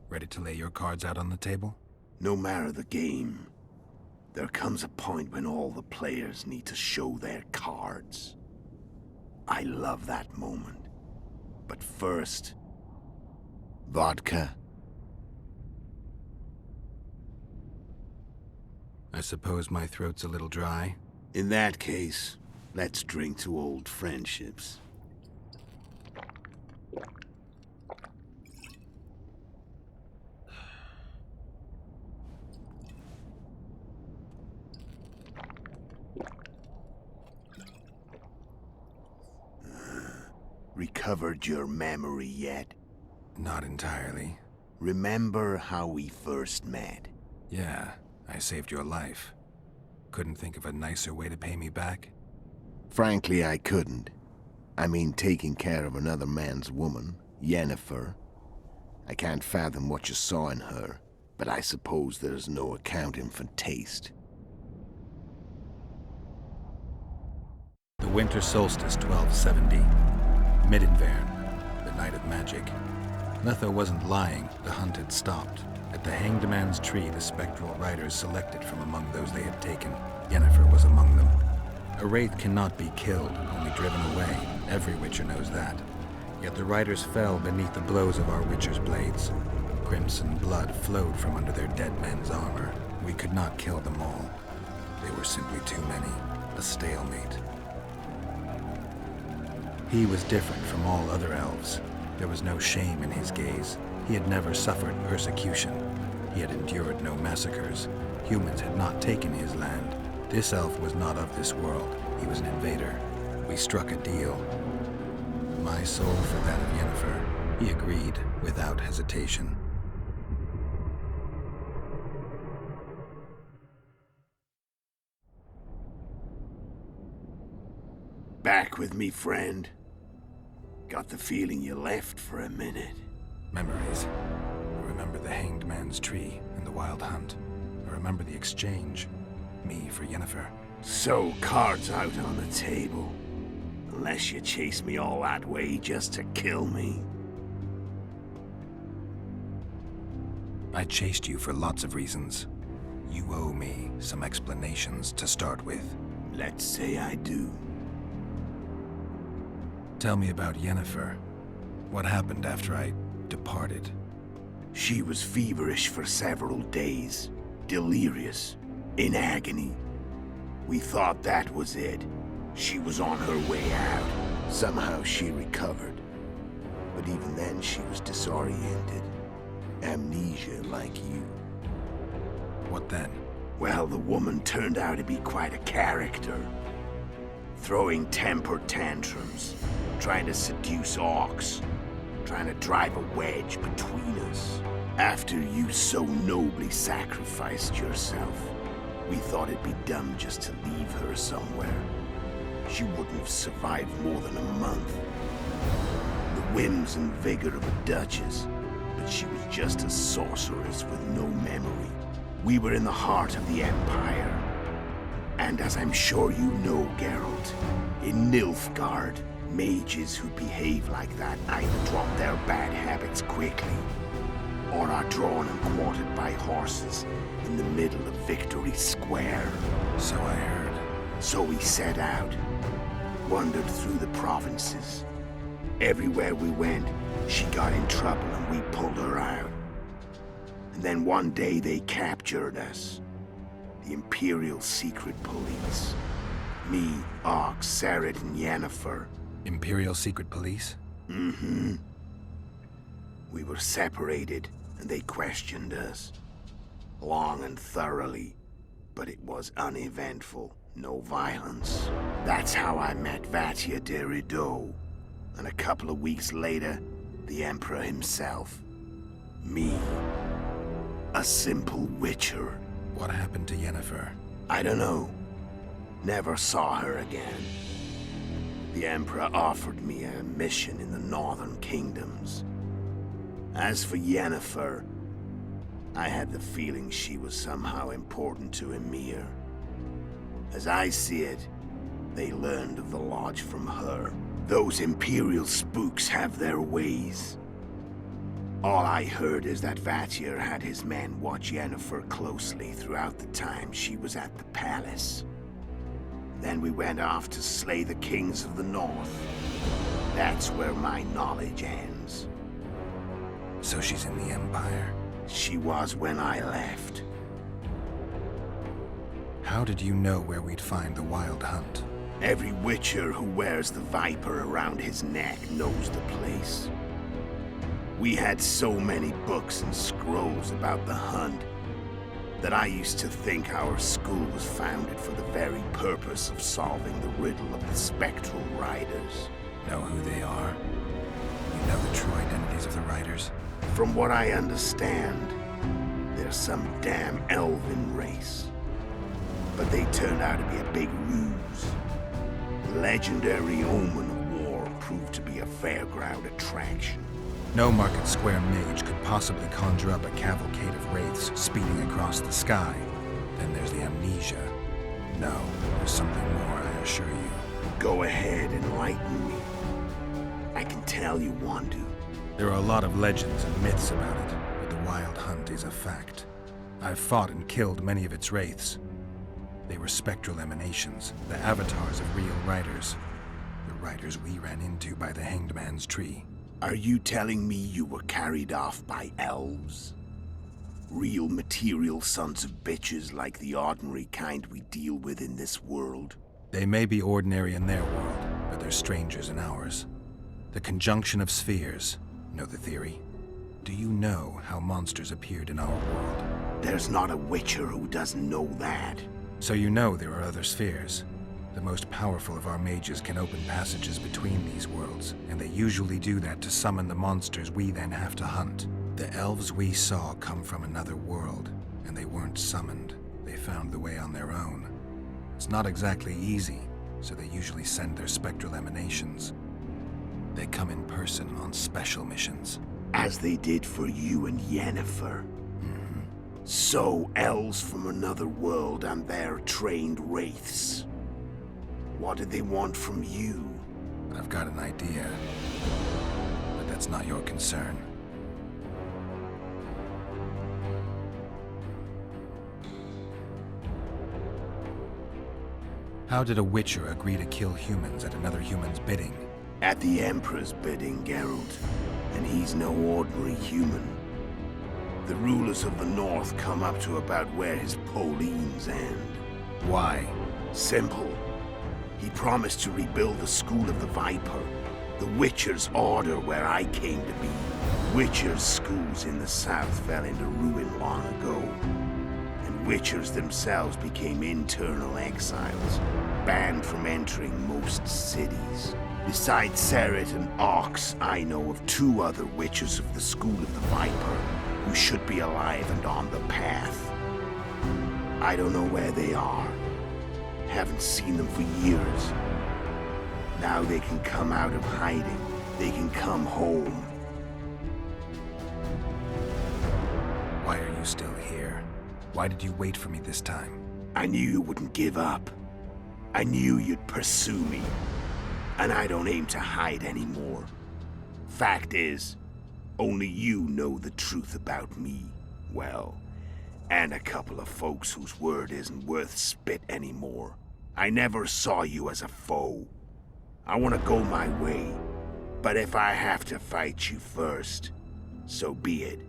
ready to lay your cards out on the table? No matter the game, there comes a point when all the players need to show their cards. I love that moment. But first, vodka. I suppose my throat's a little dry. In that case, let's drink to old friendships. Recovered your memory yet? Not entirely. Remember how we first met? Yeah, I saved your life. Couldn't think of a nicer way to pay me back? Frankly, I couldn't. I mean, taking care of another man's woman, Yennefer. I can't fathom what you saw in her, but I suppose there's no accounting for taste. The winter solstice 1270. Midinvern, the night of magic. Letho wasn't lying, the hunt had stopped. At the Hanged Man's Tree, the spectral riders selected from among those they had taken. Yennefer was among them. A wraith cannot be killed, only driven away. Every witcher knows that. Yet the riders fell beneath the blows of our witcher's blades. Crimson blood flowed from under their dead men's armor. We could not kill them all. They were simply too many. A stalemate. He was different from all other elves. There was no shame in his gaze. He had never suffered persecution. He had endured no massacres. Humans had not taken his land. This elf was not of this world. He was an invader. We struck a deal. My soul for that of Yennefer. He agreed without hesitation. Back with me, friend. Got the feeling you left for a minute. Memories. I remember the Hanged Man's Tree and the Wild Hunt. I remember the exchange. Me for Yennefer. So, cards out on the table. Unless you chase me all that way just to kill me. I chased you for lots of reasons. You owe me some explanations to start with. Let's say I do. Tell me about Yennefer. What happened after I departed? She was feverish for several days. Delirious. In agony. We thought that was it. She was on her way out. Somehow she recovered. But even then she was disoriented. Amnesia like you. What then? Well, the woman turned out to be quite a character. Throwing temper tantrums. Trying to seduce orcs. Trying to drive a wedge between us. After you so nobly sacrificed yourself, we thought it'd be dumb just to leave her somewhere. She wouldn't have survived more than a month. The whims and vigor of a duchess, but she was just a sorceress with no memory. We were in the heart of the Empire. And as I'm sure you know, Geralt, in Nilfgaard, mages who behave like that either drop their bad habits quickly, or are drawn and quartered by horses in the middle of Victory Square. So I heard. So we set out, wandered through the provinces. Everywhere we went, she got in trouble and we pulled her out. And then one day they captured us. The Imperial Secret Police. Me, Ox, Sarah, and Yennefer. Imperial Secret Police? Mm-hmm. We were separated, and they questioned us. Long and thoroughly, but it was uneventful. No violence. That's how I met Vatia de Rideau. And a couple of weeks later, the Emperor himself. Me. A simple witcher. What happened to Yennefer? I don't know. Never saw her again. The Emperor offered me a mission in the northern kingdoms. As for Yennefer, I had the feeling she was somehow important to Emir. As I see it, they learned of the Lodge from her. Those Imperial spooks have their ways. All I heard is that Vatir had his men watch Yennefer closely throughout the time she was at the palace. Then we went off to slay the kings of the north. That's where my knowledge ends. So she's in the Empire? She was when I left. How did you know where we'd find the Wild Hunt? Every witcher who wears the viper around his neck knows the place. We had so many books and scrolls about the hunt that I used to think our school was founded for the very purpose of solving the riddle of the spectral riders. Know who they are? You know the true identities of the riders? From what I understand, they're some damn elven race. But they turned out to be a big ruse. The legendary omen of war proved to be a fairground attraction. No Market Square mage could possibly conjure up a cavalcade of wraiths speeding across the sky. Then there's the amnesia. No, there's something more, I assure you. Go ahead, enlighten me. I can tell you want to. There are a lot of legends and myths about it, but the Wild Hunt is a fact. I've fought and killed many of its wraiths. They were spectral emanations, the avatars of real riders. The riders we ran into by the Hanged Man's Tree. Are you telling me you were carried off by elves? Real material sons of bitches like the ordinary kind we deal with in this world? They may be ordinary in their world, but they're strangers in ours. The conjunction of spheres. Know the theory? Do you know how monsters appeared in our world? There's not a witcher who doesn't know that. So you know there are other spheres. The most powerful of our mages can open passages between these worlds, and they usually do that to summon the monsters we then have to hunt. The elves we saw come from another world, and they weren't summoned. They found the way on their own. It's not exactly easy, so they usually send their spectral emanations. They come in person on special missions. As they did for you and Yennefer. Mm-hmm. So, elves from another world and their trained wraiths. What did they want from you? I've got an idea, but that's not your concern. How did a witcher agree to kill humans at another human's bidding? At the Emperor's bidding, Geralt. And he's no ordinary human. The rulers of the North come up to about where his Pauline's end. Why? Simple. He promised to rebuild the School of the Viper, the Witcher's Order where I came to be. Witcher's schools in the south fell into ruin long ago, and Witchers themselves became internal exiles, banned from entering most cities. Besides Seret and Ox, I know of 2 other Witchers of the School of the Viper who should be alive and on the path. I don't know where they are. Haven't seen them for years. Now they can come out of hiding. They can come home. Why are you still here? Why did you wait for me this time? I knew you wouldn't give up. I knew you'd pursue me. And I don't aim to hide anymore. Fact is, only you know the truth about me. Well, and a couple of folks whose word isn't worth spit anymore. I never saw you as a foe. I want to go my way, but if I have to fight you first, so be it.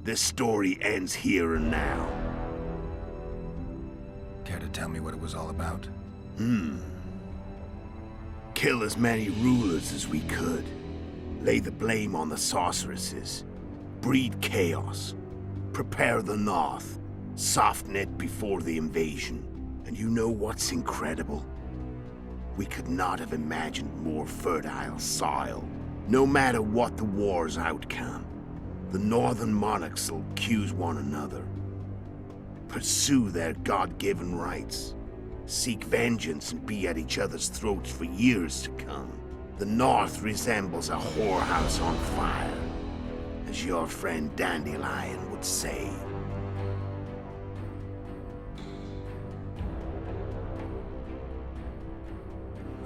This story ends here and now. Care to tell me what it was all about? Kill as many rulers as we could. Lay the blame on the sorceresses. breed chaos, prepare the North, soften it before the invasion. And you know what's incredible? We could not have imagined more fertile soil. No matter what the war's outcome, the northern monarchs will accuse one another, pursue their God-given rights, seek vengeance and be at each other's throats for years to come. The North resembles a whorehouse on fire, as your friend Dandelion would say.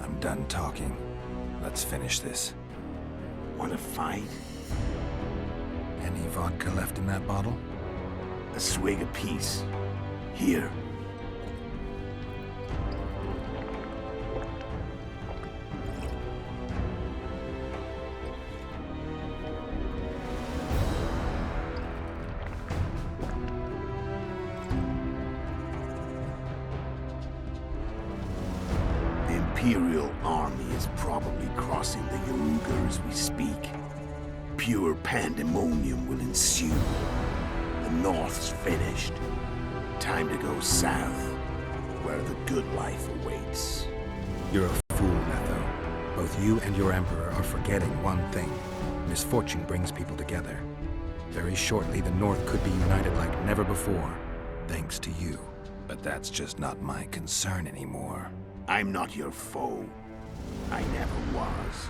I'm done talking. Let's finish this. Want to fight? Any vodka left in that bottle? A swig apiece. Here. The Imperial army is probably crossing the Yaruga as we speak. Pure pandemonium will ensue. The North's finished. Time to go south, where the good life awaits. You're a fool, Letho. Both you and your Emperor are forgetting one thing. Misfortune brings people together. Very shortly, the North could be united like never before, thanks to you. But that's just not my concern anymore. I'm not your foe. I never was.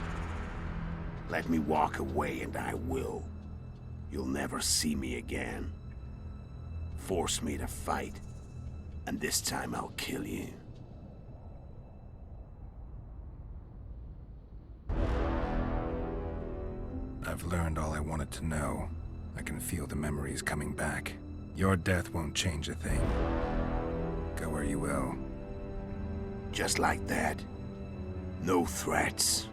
Let me walk away and I will. You'll never see me again. Force me to fight, and this time I'll kill you. I've learned all I wanted to know. I can feel the memories coming back. Your death won't change a thing. Go where you will. Just like that. No threats.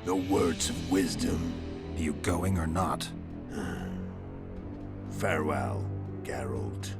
No words of wisdom. Are you going or not? Farewell, Geralt.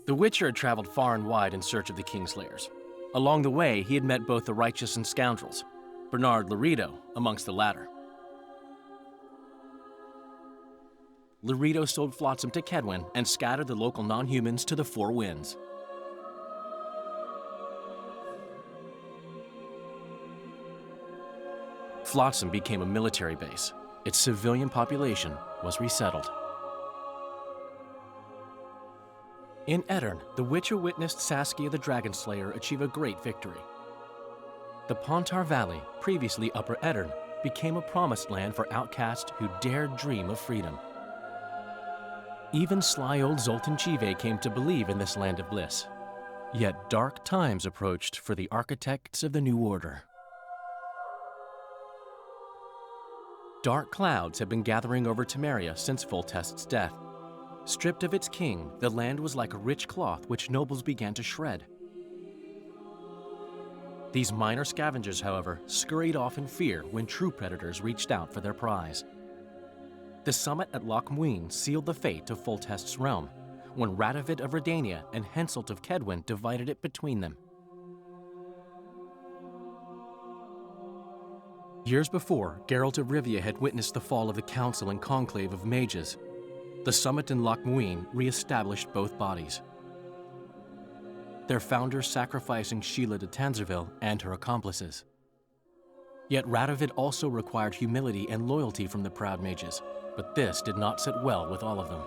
The Witcher had traveled far and wide in search of the Kingslayers. Along the way, he had met both the righteous and scoundrels, Bernard Laredo amongst the latter. Laredo sold Flotsam to Kedwin and scattered the local non-humans to the four winds. Flotsam became a military base. Its civilian population was resettled. In Edirn, the Witcher witnessed Saskia the Dragonslayer achieve a great victory. The Pontar Valley, previously Upper Edirn, became a promised land for outcasts who dared dream of freedom. Even sly old Zoltan Chive came to believe in this land of bliss. Yet dark times approached for the architects of the New Order. Dark clouds had been gathering over Temeria since Foltest's death. Stripped of its king, the land was like a rich cloth which nobles began to shred. These minor scavengers, however, scurried off in fear when true predators reached out for their prize. The summit at Loch Muin sealed the fate of Foltest's realm, when Radovid of Redania and Henselt of Kedwin divided it between them. Years before, Geralt of Rivia had witnessed the fall of the Council and Conclave of Mages. The summit in Loch Muin re-established both bodies, their founders sacrificing Sheila de Tanzerville and her accomplices. Yet Radovid also required humility and loyalty from the proud mages, but this did not sit well with all of them.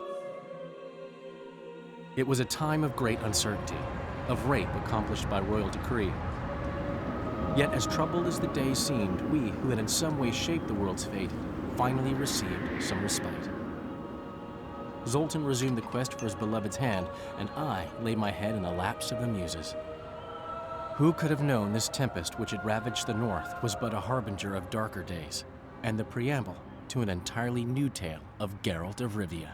It was a time of great uncertainty, of rape accomplished by royal decree. Yet as troubled as the days seemed, we, who had in some way shaped the world's fate, finally received some respite. Zoltan resumed the quest for his beloved's hand, and I laid my head in the laps of the muses. Who could have known this tempest which had ravaged the north was but a harbinger of darker days, and the preamble to an entirely new tale of Geralt of Rivia.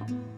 you.